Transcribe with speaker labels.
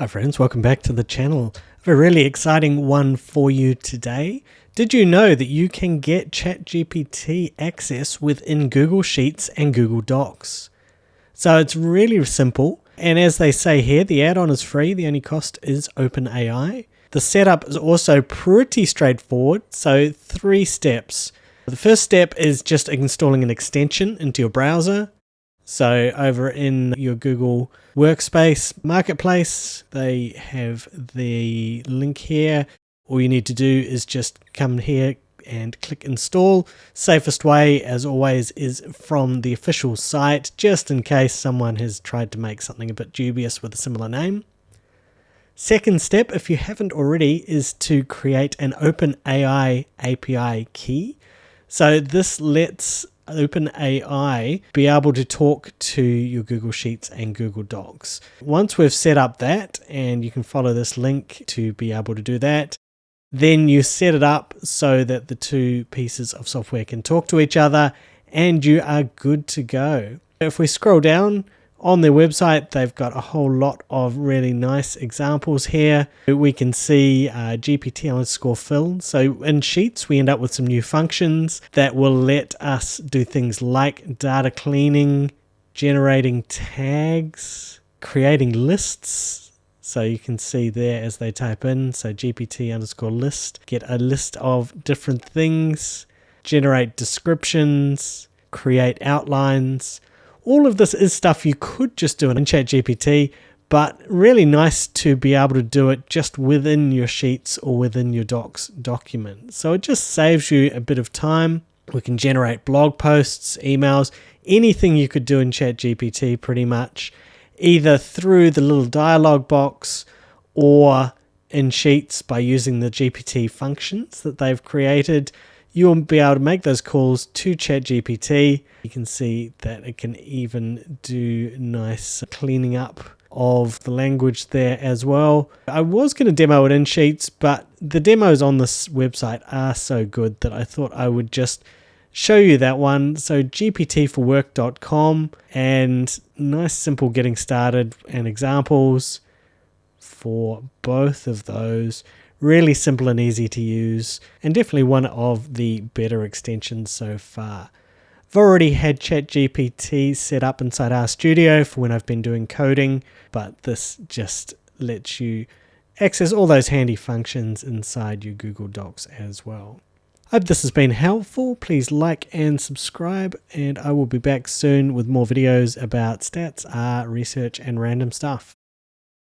Speaker 1: Hi friends, welcome back to the channel. I have a really exciting one for you today. Did you know that you can get ChatGPT access within Google Sheets and Google Docs? So it's really simple, and as they say here, the add-on is free, the only cost is OpenAI. The setup is also pretty straightforward, so 3 steps. The first step is just installing an extension into your browser. So over in your Google Workspace Marketplace, they have the link here. All you need to do is just come here and click install. Safest way, as always, is from the official site, just in case someone has tried to make something a bit dubious with a similar name. Second step, if you haven't already, is to create an OpenAI API key. So this lets OpenAI be able to talk to your Google Sheets and Google Docs. Once we've set up that, and you can follow this link to be able to do that, then you set it up so that the two pieces of software can talk to each other and you are good to go. If we scroll down on their website, they've got a whole lot of really nice examples here. We can see GPT_fill. So in Sheets, we end up with some new functions that will let us do things like data cleaning, generating tags, creating lists. So you can see there as they type in, so GPT_list, get a list of different things, generate descriptions, create outlines. All of this is stuff you could just do in ChatGPT, but really nice to be able to do it just within your Sheets or within your Docs document. So it just saves you a bit of time. We can generate blog posts, emails, anything you could do in ChatGPT pretty much, either through the little dialog box or in Sheets by using the GPT functions that they've created. You'll be able to make those calls to ChatGPT. You can see that it can even do nice cleaning up of the language there as well. I was going to demo it in Sheets, but the demos on this website are so good that I thought I would just show you that one. So GPTforWork.com, and nice simple getting started and examples for both of those. Really simple and easy to use, and definitely one of the better extensions so far. I've already had ChatGPT set up inside RStudio for when I've been doing coding, but this just lets you access all those handy functions inside your Google Docs as well. Hope this has been helpful. Please like and subscribe, and I will be back soon with more videos about stats, R, research, and random stuff.